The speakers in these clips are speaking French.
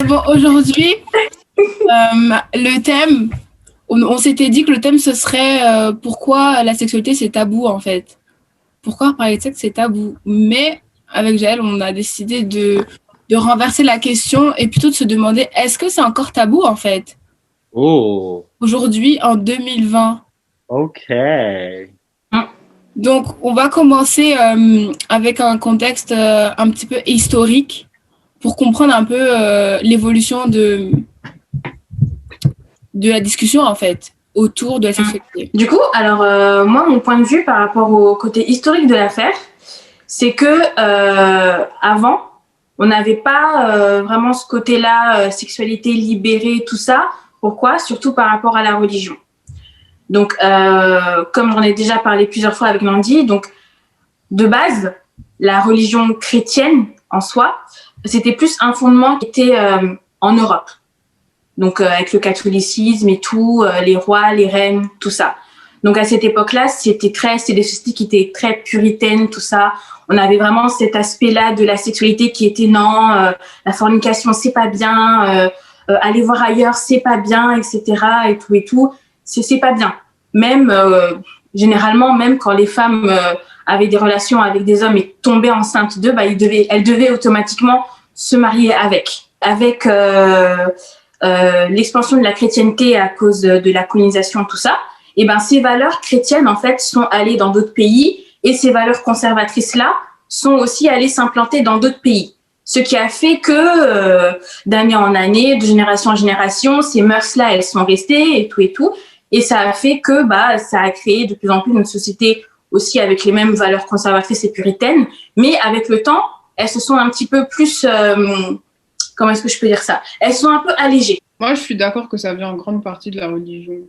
Bon, aujourd'hui, le thème, on s'était dit que le thème, ce serait pourquoi la sexualité, c'est tabou, en fait. Pourquoi parler de sexe, c'est tabou. Mais avec Jaël, on a décidé de renverser la question et plutôt de se demander, est-ce que c'est encore tabou, en fait, Oh, aujourd'hui, en 2020? ok. Donc, on va commencer avec un contexte un petit peu historique pour comprendre un peu l'évolution de la discussion, en fait, autour de la sexualité. Du coup, alors moi, mon point de vue par rapport au côté historique de l'affaire, c'est que avant, on n'avait pas vraiment ce côté-là, sexualité libérée, tout ça. Pourquoi? Surtout par rapport à la religion. Donc, comme j'en ai déjà parlé plusieurs fois avec Nandi, donc de base, la religion chrétienne en soi, c'était plus un fondement qui était en Europe. Donc avec le catholicisme et tout, les rois, les reines, tout ça. Donc à cette époque-là, c'était des sociétés qui étaient très puritaines, tout ça. On avait vraiment cet aspect-là de la sexualité qui était non, la fornication c'est pas bien, aller voir ailleurs c'est pas bien, etc. et tout, c'est pas bien. Même généralement, même quand les femmes avaient des relations avec des hommes et tombaient enceintes d'eux, bah elles devaient automatiquement se marier avec l'expansion de la chrétienté à cause de la colonisation, tout ça, et ben ces valeurs chrétiennes en fait sont allées dans d'autres pays et ces valeurs conservatrices là sont aussi allées s'implanter dans d'autres pays. Ce qui a fait que d'année en année, de génération en génération, ces mœurs là elles sont restées et tout, et ça a fait que ça a créé de plus en plus une société aussi avec les mêmes valeurs conservatrices et puritaines, mais avec le temps elles se sont un petit peu plus comment est-ce que je peux dire ça? Elles sont un peu allégées. Moi, je suis d'accord que ça vient en grande partie de la religion.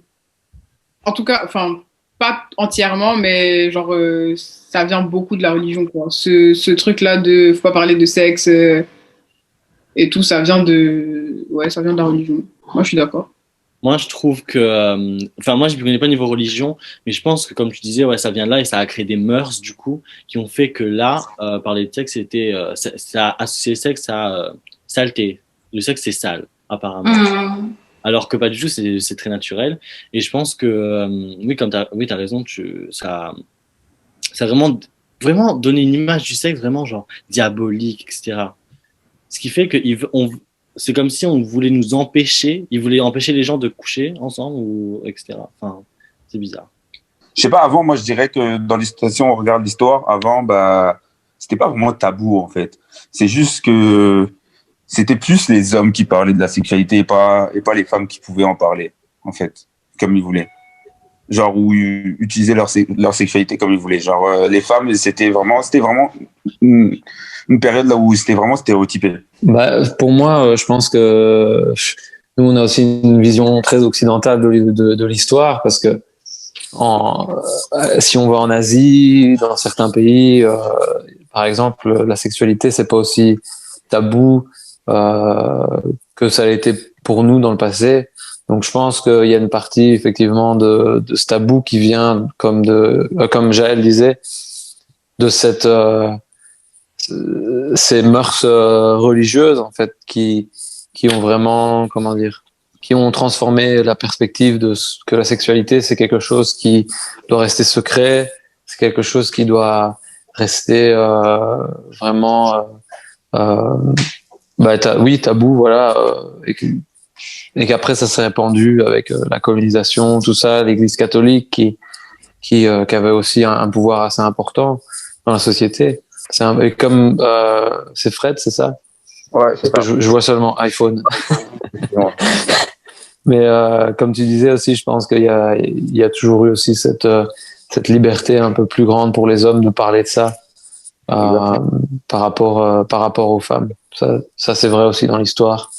En tout cas, enfin, pas entièrement, mais genre, ça vient beaucoup de la religion, quoi. Ce truc-là de faut pas parler de sexe et tout, ouais, ça vient de la religion. Moi, je suis d'accord. Moi, je trouve que, enfin, moi, je ne connais pas niveau religion, mais je pense que, comme tu disais, ouais, ça vient de là et ça a créé des mœurs, du coup, qui ont fait que là, parler de sexe, ça a associé le sexe à saleté. Le sexe, c'est sale, apparemment. Alors que pas du tout, c'est très naturel. Et je pense que, oui, oui, t'as raison, ça a vraiment donné une image du sexe vraiment, genre, diabolique, etc. Ce qui fait que c'est comme si on voulait nous empêcher, ils voulaient empêcher les gens de coucher ensemble, ou etc. Enfin, c'est bizarre. Je sais pas, avant, moi, je dirais que dans les situations, on regarde l'histoire, avant, c'était pas vraiment tabou, en fait. C'est juste que c'était plus les hommes qui parlaient de la sexualité et pas les femmes qui pouvaient en parler, en fait, comme ils voulaient. Genre, ou utiliser leur sexualité comme ils voulaient. Genre, les femmes, c'était vraiment une période là où c'était vraiment stéréotypé. Pour moi, je pense que nous, on a aussi une vision très occidentale de l'histoire parce que si on va en Asie, dans certains pays, par exemple, la sexualité, c'est pas aussi tabou que ça a été pour nous dans le passé. Donc, je pense qu'il y a une partie effectivement de ce tabou qui vient, comme Jaël disait, de ces mœurs religieuses en fait qui ont vraiment, comment dire, qui ont transformé la perspective de que la sexualité c'est quelque chose qui doit rester secret, c'est quelque chose qui doit rester vraiment oui, tabou, voilà, et qu'après ça s'est répandu avec la colonisation, tout ça, l'Église catholique qui avait aussi un pouvoir assez important dans la société. Et comme c'est Fred, c'est ça? Ouais, c'est ça. Je vois seulement iPhone. Mais comme tu disais aussi, je pense il y a toujours eu aussi cette liberté un peu plus grande pour les hommes de parler de ça par rapport aux femmes. Ça c'est vrai aussi dans l'histoire.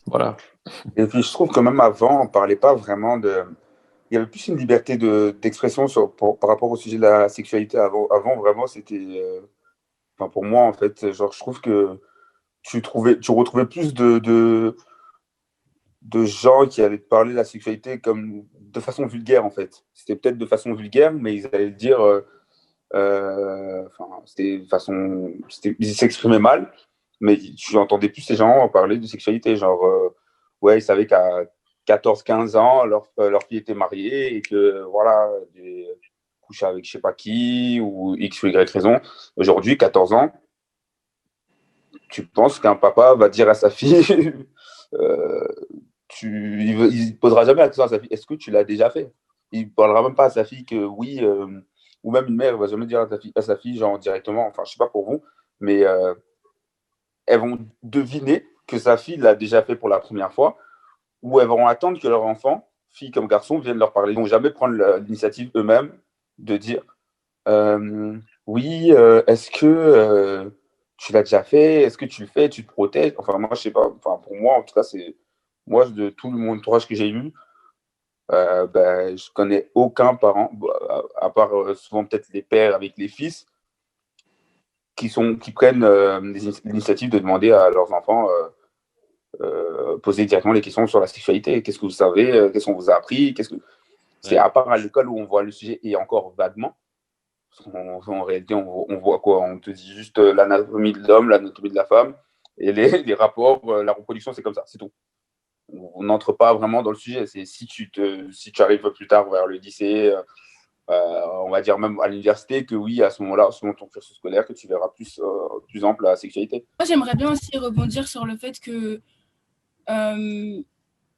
Voilà. Et puis, je trouve que même avant, on parlait pas vraiment de. Il y avait plus une liberté d'expression par rapport au sujet de la sexualité avant vraiment, c'était. Enfin, pour moi, en fait, genre, je trouve que tu retrouvais plus de gens qui allaient te parler de la sexualité comme de façon vulgaire, en fait. C'était peut-être de façon vulgaire, mais ils allaient le dire. Enfin, ils s'exprimaient mal, mais tu entendais plus ces gens parler de sexualité. Genre, ouais, ils savaient qu'à 14-15 ans, leur fille était mariée et que, voilà, couché avec je sais pas qui ou X ou Y raison. Aujourd'hui, 14 ans, tu penses qu'un papa va dire à sa fille, euh, il posera jamais la question à sa fille, est-ce que tu l'as déjà fait? Il parlera même pas à sa fille que oui, ou même une mère va jamais dire à sa fille, genre directement, enfin, je sais pas pour vous, mais elles vont deviner que sa fille l'a déjà fait pour la première fois, ou elles vont attendre que leur enfant, fille comme garçon, vienne leur parler. Ils vont jamais prendre l'initiative eux-mêmes de dire oui, est-ce que tu l'as déjà fait? Est-ce que tu le fais? Tu te protèges? Enfin, moi, je sais pas. Enfin, pour moi, en tout cas, c'est moi, de tout mon entourage que j'ai eu, ben, je connais aucun parent, à part souvent peut-être les pères avec les fils, qui prennent l'initiative de demander à leurs enfants poser directement les questions sur la sexualité. Qu'est-ce que vous savez? Qu'est-ce qu'on vous a appris? C'est à part à l'école où on voit le sujet et encore vaguement. En réalité, on voit quoi? On te dit juste l'anatomie de l'homme, l'anatomie de la femme, et les rapports, la reproduction, c'est comme ça, c'est tout. On n'entre pas vraiment dans le sujet. C'est si tu arrives plus tard vers le lycée, on va dire même à l'université, que oui, à ce moment-là, selon ton cursus scolaire, que tu verras plus ample la sexualité. Moi, j'aimerais bien aussi rebondir sur le fait que,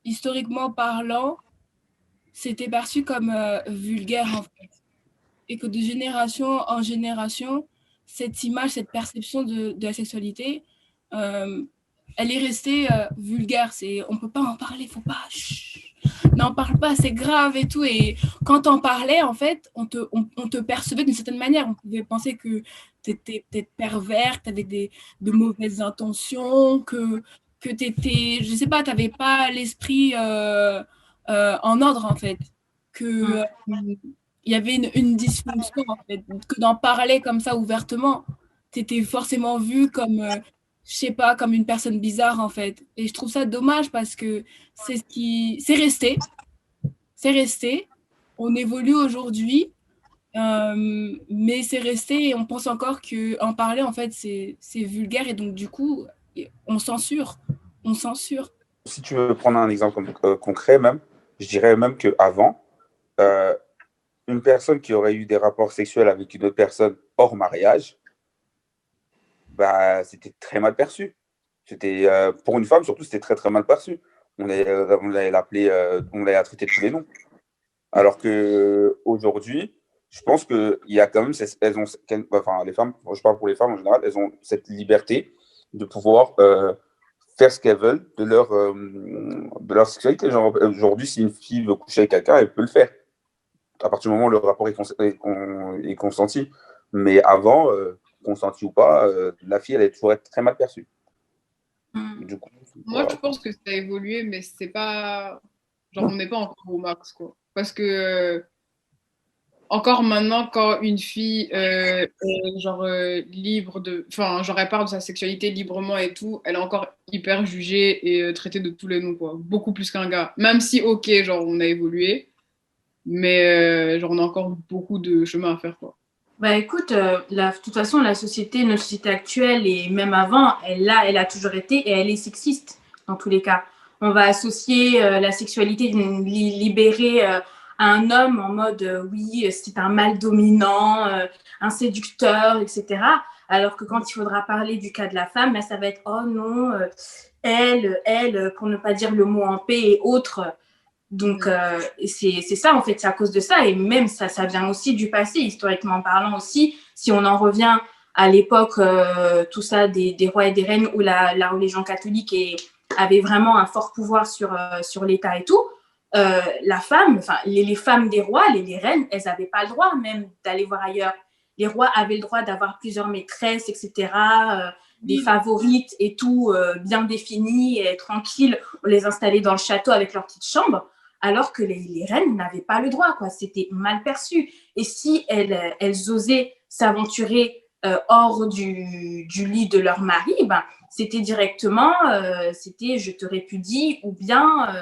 historiquement parlant, c'était perçu comme vulgaire, en fait. Et que de génération en génération, cette image, cette perception de la sexualité, elle est restée vulgaire. On ne peut pas en parler, faut pas. Chut, n'en parle pas, c'est grave et tout. Et quand on parlait, en fait, on te percevait d'une certaine manière. On pouvait penser que tu étais peut-être pervers, que tu avais de mauvaises intentions, que tu étais, je sais pas, tu n'avais pas l'esprit en ordre, en fait. Que il y avait une dysfonction, en fait, que d'en parler comme ça ouvertement, tu étais forcément vu comme, je sais pas, comme une personne bizarre, en fait. Et je trouve ça dommage parce que c'est resté, c'est resté. On évolue aujourd'hui, mais c'est resté et on pense encore qu'en parler, en fait, c'est vulgaire et donc, du coup, on censure. On censure. Si tu veux prendre un exemple concret même, je dirais même qu'avant, euh, une personne qui aurait eu des rapports sexuels avec une autre personne hors mariage, bah, c'était très mal perçu. Pour une femme, surtout, c'était très, très mal perçu. On allait l'appeler, on allait la traiter de tous les noms. Alors qu'aujourd'hui, je pense qu'il y a quand même, enfin, les femmes, je parle pour les femmes en général, elles ont cette liberté de pouvoir faire ce qu'elles veulent de leur sexualité. Genre, aujourd'hui, si une fille veut coucher avec quelqu'un, elle peut le faire à partir du moment où le rapport est consenti. Mais avant, consenti ou pas, la fille, elle est toujours très mal perçue. Du coup, Moi, voilà. je pense que ça a évolué, mais c'est pas. Genre, on n'est pas encore au max, quoi. Parce que, encore maintenant, quand une fille est, genre, libre de. Enfin, genre, elle parle de sa sexualité librement et tout, elle est encore hyper jugée et traitée de tous les noms, quoi. Beaucoup plus qu'un gars. Même si, ok, genre, on a évolué, mais genre, on a encore beaucoup de chemin à faire, quoi. Bah écoute, de toute façon, notre société actuelle et même avant, elle a toujours été et elle est sexiste dans tous les cas. On va associer la sexualité libérée à un homme en mode oui, c'est un mâle dominant, un séducteur, etc. Alors que quand il faudra parler du cas de la femme, là, ça va être oh non, elle, pour ne pas dire le mot en paix et autres. Donc, c'est ça, en fait, c'est à cause de ça. Et même ça vient aussi du passé, historiquement parlant aussi. Si on en revient à l'époque, tout ça, des rois et des reines, où la religion catholique avait vraiment un fort pouvoir sur l'État et tout, la femme, enfin, les femmes des rois, les reines, elles n'avaient pas le droit même d'aller voir ailleurs. Les rois avaient le droit d'avoir plusieurs maîtresses, etc., des favorites et tout, bien définies et tranquilles. On les installait dans le château avec leur petite chambre. Alors que les reines n'avaient pas le droit, quoi. C'était mal perçu. Et si elles osaient s'aventurer hors du lit de leur mari, ben, c'était directement, c'était je te répudie ou bien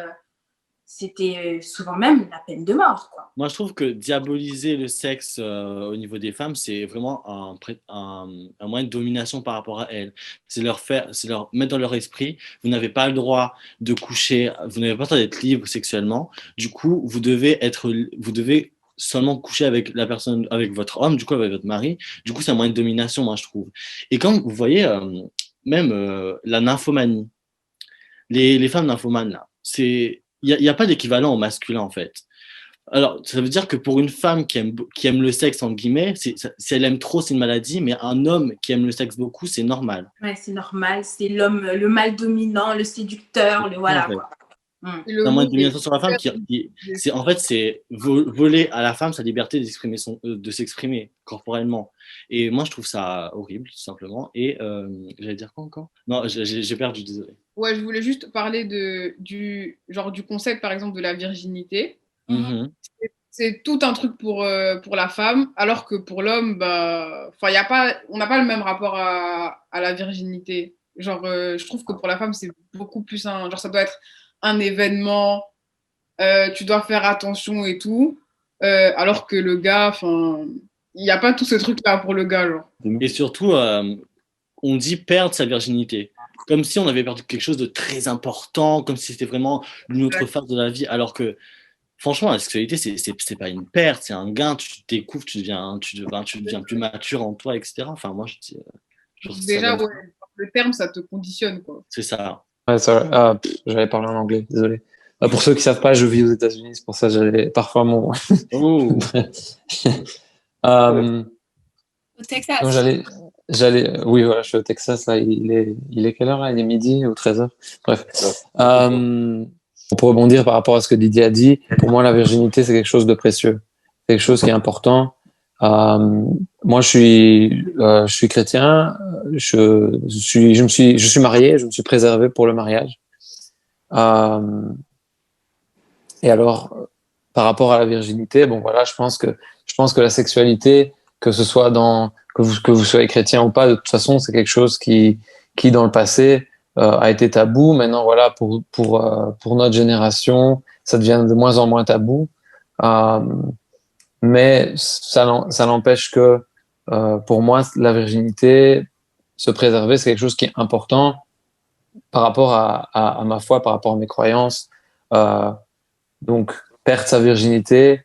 c'était souvent même la peine de mort, quoi. Moi, je trouve que diaboliser le sexe au niveau des femmes, c'est vraiment un moyen de domination par rapport à elles. C'est leur mettre dans leur esprit, vous n'avez pas le droit de coucher, vous n'avez pas le droit d'être libre sexuellement. Du coup, vous devez seulement coucher avec la personne, avec votre homme, du coup, avec votre mari. Du coup, c'est un moyen de domination, moi, je trouve. Et quand vous voyez même la nymphomanie, les femmes nymphomanes, là, il y a pas d'équivalent au masculin, en fait. Alors, ça veut dire que pour une femme qui aime le sexe, entre guillemets, si elle aime trop, c'est une maladie, mais un homme qui aime le sexe beaucoup, c'est normal. Ouais, c'est normal, c'est l'homme, le mâle dominant, le séducteur, le voilà, quoi. C'est un moyen de domination sur la femme en fait, c'est voler à la femme sa liberté d'exprimer de s'exprimer corporellement. Et moi, je trouve ça horrible, tout simplement. Et j'allais dire quoi encore? Non, j'ai perdu, désolé. Ouais, je voulais juste parler du concept, par exemple, de la virginité. Mm-hmm. C'est tout un truc pour la femme, alors que pour l'homme, bah, on n'a pas le même rapport à la virginité. Genre, je trouve que pour la femme, c'est beaucoup plus genre, ça doit être un événement, tu dois faire attention et tout, alors que le gars, enfin, il n'y a pas tout ce truc-là pour le gars, genre. Et surtout, on dit perdre sa virginité. Comme si on avait perdu quelque chose de très important, comme si c'était vraiment une autre phase de la vie, alors que franchement, la sexualité, c'est pas une perte, c'est un gain. Tu découvres, tu deviens plus mature en toi, etc. Enfin, moi, je dis. Déjà, ouais, le terme, ça te conditionne, quoi. C'est ça. Ouais, j'allais parler en anglais, désolé. Pour ceux qui savent pas, je vis aux États-Unis, c'est pour ça que j'allais parfois mon. Oh. Au Texas. Donc oui, voilà, je suis au Texas, là, il est quelle heure, là? Il est midi ou 13h? Bref. Pour rebondir par rapport à ce que Didier a dit, pour moi, la virginité, c'est quelque chose de précieux. C'est quelque chose qui est important. Moi, je suis chrétien. Je suis marié. Je me suis préservé pour le mariage. Et alors, par rapport à la virginité, bon, voilà, je pense que la sexualité, que ce soit que vous soyez chrétien ou pas, de toute façon, c'est quelque chose qui dans le passé, a été tabou. Maintenant, voilà, pour notre génération, ça devient de moins en moins tabou. Mais ça n'empêche que, pour moi, la virginité, se préserver, c'est quelque chose qui est important par rapport à ma foi, par rapport à mes croyances. Donc, perdre sa virginité,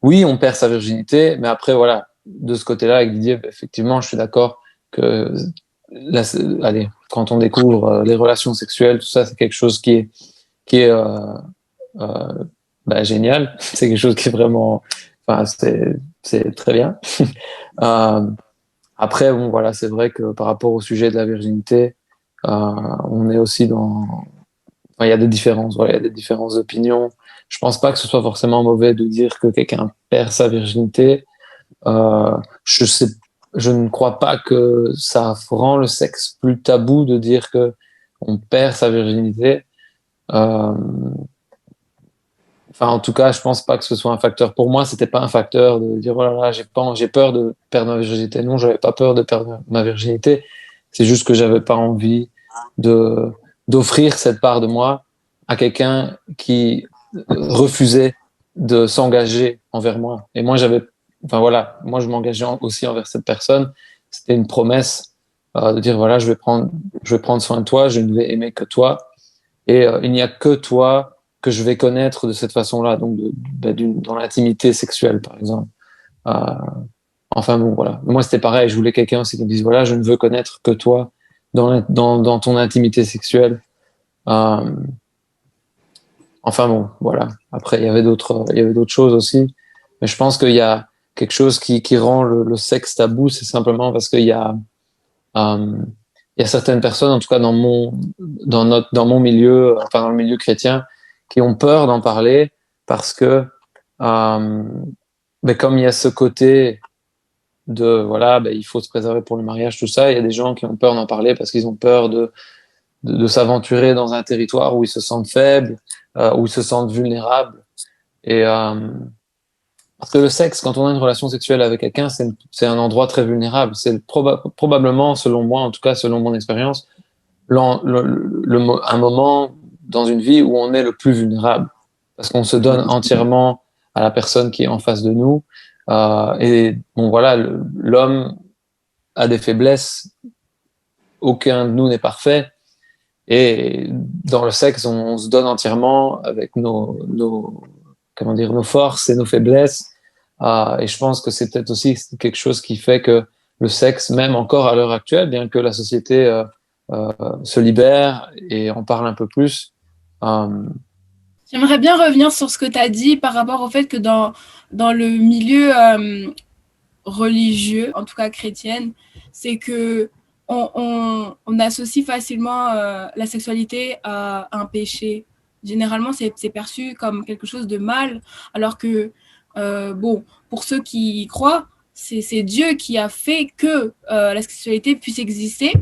oui, on perd sa virginité, mais après, voilà, de ce côté-là, avec Didier, effectivement, je suis d'accord que allez, quand on découvre les relations sexuelles, tout ça, c'est quelque chose qui est génial. C'est quelque chose qui est vraiment, enfin, c'est très bien. Après, bon, voilà, c'est vrai que par rapport au sujet de la virginité, on est aussi il y a des différences, voilà, il y a des différences d'opinion. Je pense pas que ce soit forcément mauvais de dire que quelqu'un perd sa virginité. Je ne crois pas que ça rend le sexe plus tabou de dire que on perd sa virginité. En tout cas, je pense pas que ce soit un facteur. Pour moi, c'était pas un facteur de dire, oh là là, j'ai peur de perdre ma virginité. Non, j'avais pas peur de perdre ma virginité. C'est juste que j'avais pas envie d'offrir cette part de moi à quelqu'un qui refusait de s'engager envers moi. Et moi, moi, je m'engageais aussi envers cette personne. C'était une promesse de dire, voilà, je vais prendre soin de toi, je ne vais aimer que toi. Et il n'y a que toi que je vais connaître de cette façon-là, donc dans l'intimité sexuelle, par exemple. Enfin bon, voilà. Moi, c'était pareil. Je voulais quelqu'un aussi qui me dise, voilà, je ne veux connaître que toi dans ton intimité sexuelle. Enfin bon, voilà. Après, il y avait d'autres choses aussi. Mais je pense qu'il y a quelque chose qui rend le sexe tabou, c'est simplement parce qu'il y a certaines personnes, en tout cas dans mon milieu, enfin dans le milieu chrétien, qui ont peur d'en parler parce que, comme il y a ce côté de, voilà, il faut se préserver pour le mariage, tout ça, il y a des gens qui ont peur d'en parler parce qu'ils ont peur de s'aventurer dans un territoire où ils se sentent faibles, où ils se sentent vulnérables. Et parce que le sexe, quand on a une relation sexuelle avec quelqu'un, c'est un endroit très vulnérable. C'est probablement, selon moi, en tout cas selon mon expérience, un moment dans une vie où on est le plus vulnérable. parce qu'on se donne entièrement à la personne qui est en face de nous. Et bon, voilà, l'homme a des faiblesses. Aucun de nous n'est parfait. Et dans le sexe, on se donne entièrement avec nos forces et nos faiblesses. Et je pense que c'est peut-être aussi quelque chose qui fait que le sexe, même encore à l'heure actuelle, bien que la société se libère et en parle un peu plus. J'aimerais bien revenir sur ce que tu as dit par rapport au fait que dans le milieu religieux, en tout cas chrétienne, c'est que on associe facilement la sexualité à un péché. Généralement, c'est perçu comme quelque chose de mal, alors que, bon, pour ceux qui y croient, c'est Dieu qui a fait que la sexualité puisse exister.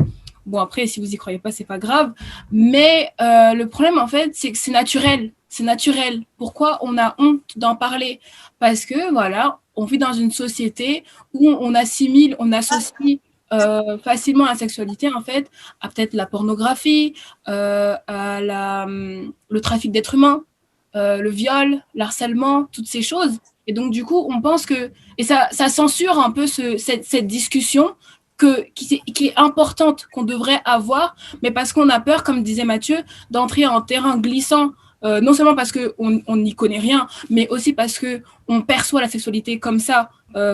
Bon, après, si vous y croyez pas, c'est pas grave. Mais le problème, en fait, c'est que c'est naturel. C'est naturel. Pourquoi on a honte d'en parler? Parce que, voilà, on vit dans une société où on assimile, on associe facilement la sexualité, en fait, à peut-être la pornographie, à le trafic d'êtres humains, le viol, l'harcèlement, toutes ces choses. Et donc, du coup, on pense que... Et ça censure un peu cette discussion qui est importante, qu'on devrait avoir, mais parce qu'on a peur, comme disait Mathieu, d'entrer en terrain glissant, non seulement parce qu'on n'y connaît rien, mais aussi parce qu'on perçoit la sexualité comme ça,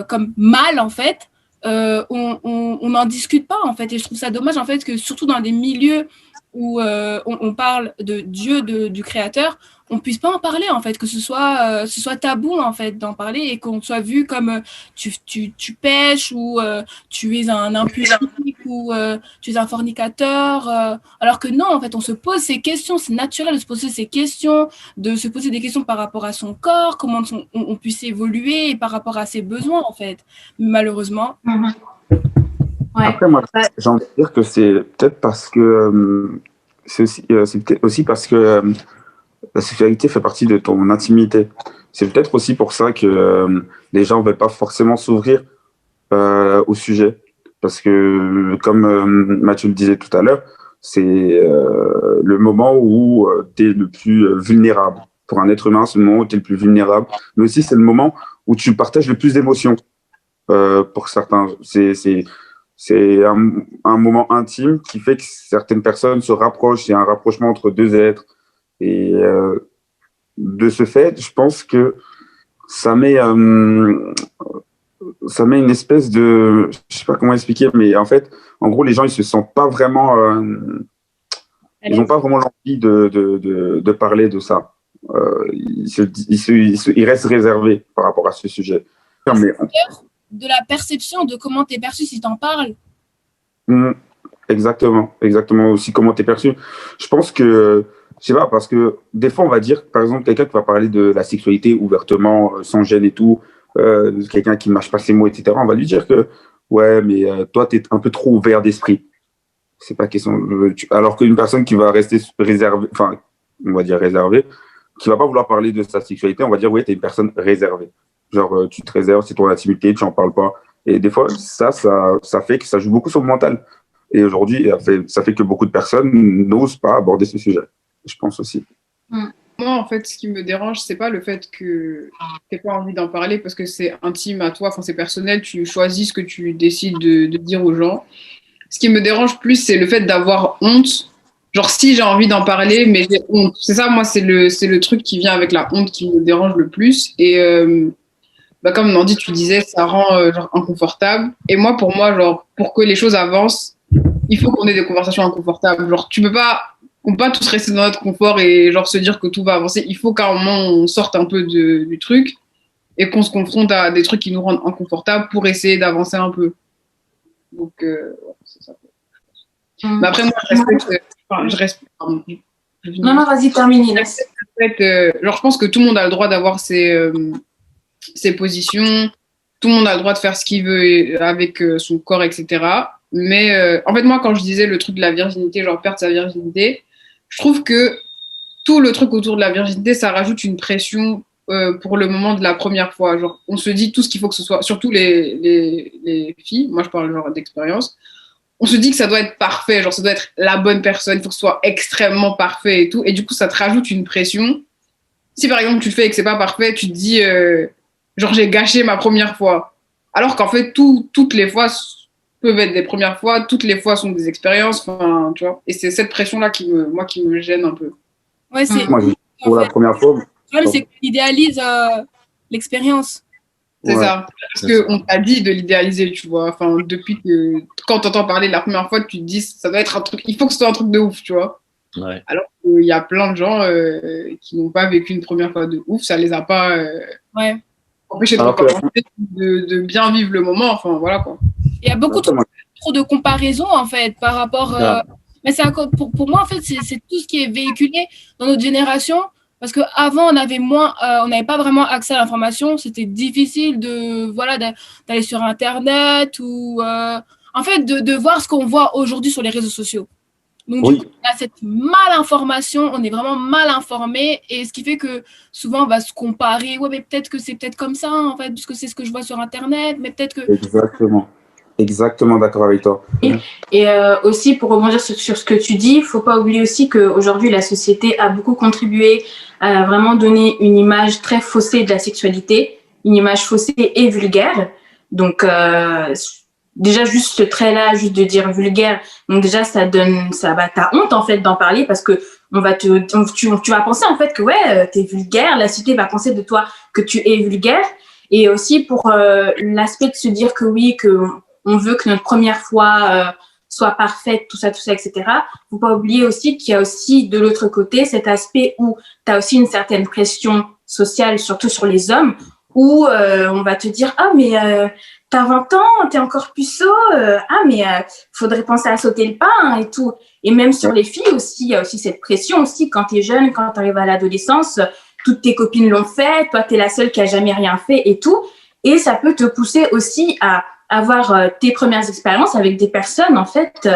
comme mal, en fait. On n'en discute pas, en fait. Et je trouve ça dommage, en fait, que surtout dans des milieux où on parle de Dieu, du Créateur, on puisse pas en parler, en fait, que ce soit tabou, en fait, d'en parler et qu'on soit vu comme tu pêches ou tu es un impudique ou tu es un fornicateur. Alors que non, en fait, on se pose ces questions, c'est naturel de se poser ces questions, de se poser des questions par rapport à son corps, comment on puisse évoluer et par rapport à ses besoins, en fait. Malheureusement. Ouais. Après, moi, j'ai envie de dire que c'est peut-être parce que c'est peut-être aussi parce que la sexualité fait partie de ton intimité. C'est peut-être aussi pour ça que les gens ne veulent pas forcément s'ouvrir au sujet. Parce que, comme Mathieu le disait tout à l'heure, c'est le moment où tu es le plus vulnérable. Pour un être humain, c'est le moment où tu es le plus vulnérable. Mais aussi, c'est le moment où tu partages le plus d'émotions. Pour certains, c'est un moment intime qui fait que certaines personnes se rapprochent. Il y a un rapprochement entre deux êtres. Et de ce fait, je pense que ça met une espèce de... Je sais pas comment expliquer, mais en fait, en gros, les gens, ils se sentent pas vraiment... ils n'ont pas vraiment l'envie de parler de ça. Ils restent réservés par rapport à ce sujet. Mais, de la perception de comment tu es perçu si tu en parles. Exactement aussi comment tu es perçu. Je pense que... Je sais pas, parce que des fois, on va dire, par exemple, quelqu'un qui va parler de la sexualité ouvertement, sans gêne et tout, quelqu'un qui ne mâche pas ses mots, etc., on va lui dire que, ouais, mais toi, tu es un peu trop ouvert d'esprit. C'est pas question. Alors qu'une personne qui va rester réservée, enfin, on va dire réservée, qui va pas vouloir parler de sa sexualité, on va dire, ouais, tu es une personne réservée. Genre, tu te réserves, c'est ton intimité, tu n'en parles pas. Et des fois, ça fait que ça joue beaucoup sur le mental. Et aujourd'hui, ça fait que beaucoup de personnes n'osent pas aborder ce sujet. Je pense aussi. Moi, en fait, ce qui me dérange, c'est pas le fait que tu n'aies pas envie d'en parler parce que c'est intime à toi, enfin, c'est personnel, tu choisis ce que tu décides de dire aux gens. Ce qui me dérange plus, c'est le fait d'avoir honte. Genre, si j'ai envie d'en parler, mais j'ai honte. C'est ça, moi, c'est le truc qui vient avec la honte qui me dérange le plus. Et comme Nandi, tu disais, ça rend genre inconfortable. Et moi, pour genre, pour que les choses avancent, il faut qu'on ait des conversations inconfortables. Genre, on peut pas tous rester dans notre confort et genre se dire que tout va avancer. Il faut qu'à un moment, on sorte un peu du truc et qu'on se confronte à des trucs qui nous rendent inconfortables pour essayer d'avancer un peu. Donc, c'est ça. Mais après, moi, je respecte. Non, vas-y, termine. Genre, je pense que tout le monde a le droit d'avoir ses positions. Tout le monde a le droit de faire ce qu'il veut avec son corps, etc. Mais en fait, moi, quand je disais le truc de la virginité, genre perdre sa virginité, je trouve que tout le truc autour de la virginité, ça rajoute une pression pour le moment de la première fois. Genre, on se dit tout ce qu'il faut que ce soit, surtout les filles, moi je parle genre d'expérience, on se dit que ça doit être parfait, genre ça doit être la bonne personne, il faut que ce soit extrêmement parfait et tout. Et du coup, ça te rajoute une pression Si par exemple tu le fais et que c'est pas parfait, tu te dis, genre j'ai gâché ma première fois. Alors qu'en fait, toutes les fois peuvent être des premières fois, toutes les fois sont des expériences, enfin, tu vois. Et c'est cette pression-là qui me gêne un peu. Ouais, c'est Moi, pour en la fait, première fois, le problème, c'est qu'on idéalise l'expérience. C'est ouais. ça. Parce C'est ça. qu'on t'a dit de l'idéaliser, tu vois. Enfin, depuis que, quand t'entends parler la première fois, tu te dis, ça doit être un truc, il faut que ce soit un truc de ouf, tu vois. Ouais. Alors qu'il y a plein de gens qui n'ont pas vécu une première fois de ouf, ça les a pas Ouais. empêchés de Alors que recommencer, de bien vivre le moment, enfin, voilà quoi. Il y a beaucoup trop de comparaisons, en fait, par rapport. Ah. Mais c'est pour moi, en fait, c'est tout ce qui est véhiculé dans notre génération. Parce qu'avant, on avait moins, on n'avait pas vraiment accès à l'information. C'était difficile voilà, d'aller sur Internet ou, en fait, de voir ce qu'on voit aujourd'hui sur les réseaux sociaux. Donc, du Oui. coup, on a cette malinformation, on est vraiment mal informé, et ce qui fait que souvent, on va se comparer. Ouais, mais peut-être que c'est peut-être comme ça, en fait, puisque c'est ce que je vois sur Internet, mais peut-être que. Exactement. Exactement d'accord avec toi. Et aussi, pour rebondir sur ce que tu dis, il ne faut pas oublier aussi qu'aujourd'hui, la société a beaucoup contribué à vraiment donner une image très faussée de la sexualité, une image faussée et vulgaire. Donc, déjà, juste ce trait-là, juste de dire vulgaire, donc déjà, t'as honte, en fait, d'en parler parce que tu vas penser, en fait, que ouais, t'es vulgaire, la société va penser de toi que tu es vulgaire. Et aussi pour l'aspect de se dire que oui, on veut que notre première fois soit parfaite, tout ça, etc. Faut pas oublier aussi qu'il y a aussi de l'autre côté cet aspect où tu as aussi une certaine pression sociale, surtout sur les hommes, où on va te dire « Ah, mais t'as 20 ans, t'es encore puceau, ah, mais faudrait penser à sauter le pas hein, et tout. » Et même sur les filles aussi, il y a aussi cette pression aussi quand t'es jeune, quand t'arrives à l'adolescence, toutes tes copines l'ont fait, toi, t'es la seule qui a jamais rien fait et tout. Et ça peut te pousser aussi à avoir tes premières expériences avec des personnes, en fait,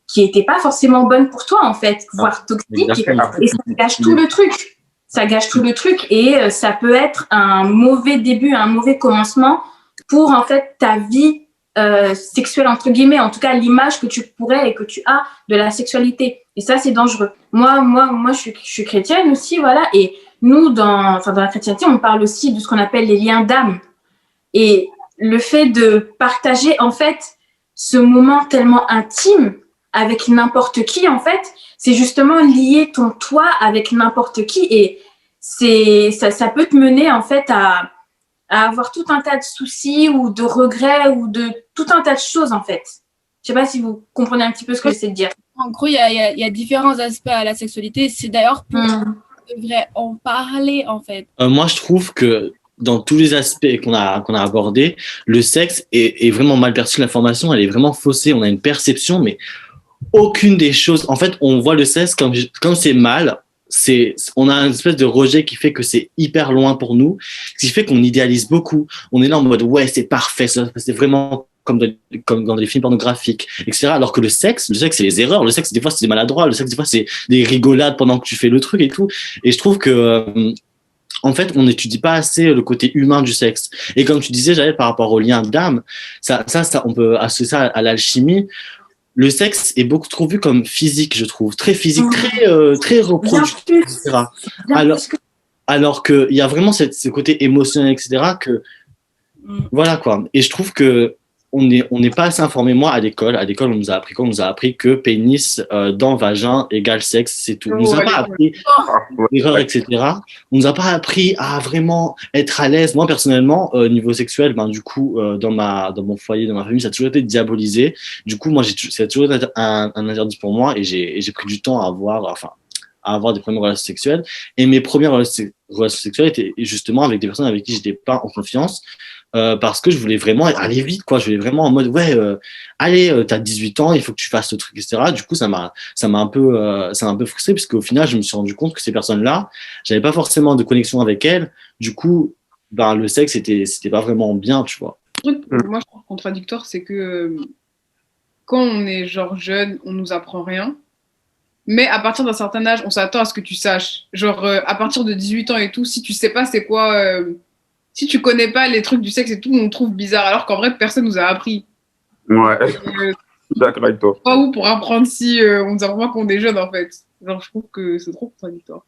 qui n'étaient pas forcément bonnes pour toi, en fait, voire toxiques. Exactement. Et ça gâche tout le truc. Ça gâche tout le truc et ça peut être un mauvais début, un mauvais commencement pour, en fait, ta vie sexuelle, entre guillemets, en tout cas, l'image que tu pourrais et que tu as de la sexualité. Et ça, c'est dangereux. Moi, je suis chrétienne aussi, voilà, et nous, dans la chrétienté, on parle aussi de ce qu'on appelle les liens d'âme. Et le fait de partager, en fait, ce moment tellement intime avec n'importe qui, en fait, c'est justement lier ton toi avec n'importe qui. Et ça peut te mener, en fait, à avoir tout un tas de soucis ou de regrets ou de tout un tas de choses, en fait. Je sais pas si vous comprenez un petit peu ce que j'essaie de dire. En gros, il y a différents aspects à la sexualité. C'est d'ailleurs pour ça qu'on devrait en parler, en fait. Moi, je trouve que dans tous les aspects qu'on a abordés, le sexe est vraiment mal perçu. L'information, elle est vraiment faussée. On a une perception, mais aucune des choses. En fait, on voit le sexe comme c'est mal. On a une espèce de rejet qui fait que c'est hyper loin pour nous, ce qui fait qu'on idéalise beaucoup. On est là en mode ouais, c'est parfait, c'est vraiment comme dans des films pornographiques, etc. Alors que le sexe, c'est les erreurs. Le sexe, des fois, c'est des maladroits. Le sexe, des fois, c'est des rigolades pendant que tu fais le truc et tout. Et je trouve que en fait, on n'étudie pas assez le côté humain du sexe. Et comme tu disais, j'avais par rapport au lien d'âme, ça, on peut associer ça à l'alchimie. Le sexe est beaucoup trop vu comme physique, je trouve, très physique, très reproductif, etc. Alors qu'il y a vraiment ce côté émotionnel, etc. Que voilà quoi. Et je trouve que on n'est pas assez informé. Moi, à l'école, on nous a appris quoi? On nous a appris que pénis dans vagin égale sexe, c'est tout. On nous a pas appris erreur, etc. On nous a pas appris à vraiment être à l'aise. Moi, personnellement, niveau sexuel, ben du coup, dans mon foyer, dans ma famille, ça a toujours été diabolisé. Du coup, moi, ça a toujours été un interdit pour moi et j'ai pris du temps à avoir des premières relations sexuelles. Et mes premières relations sexuelles étaient justement avec des personnes avec qui j'étais pas en confiance. Parce que je voulais vraiment aller vite, quoi. Je voulais vraiment en mode, ouais, allez, t'as 18 ans, il faut que tu fasses ce truc, etc. Du coup, ça m'a un peu frustré, puisque au final, je me suis rendu compte que ces personnes-là, j'avais pas forcément de connexion avec elles. Du coup, ben, le sexe, c'était pas vraiment bien, tu vois. Le truc, moi, je trouve contradictoire, c'est que quand on est genre jeune, on nous apprend rien. Mais à partir d'un certain âge, on s'attend à ce que tu saches. Genre, à partir de 18 ans et tout, si tu sais pas c'est quoi, si tu connais pas les trucs du sexe et tout, on trouve bizarre, alors qu'en vrai, personne nous a appris. Ouais, d'accord avec toi. Pas où pour apprendre si on nous apprend pas qu'on est jeune, en fait. Genre, je trouve que c'est trop contradictoire.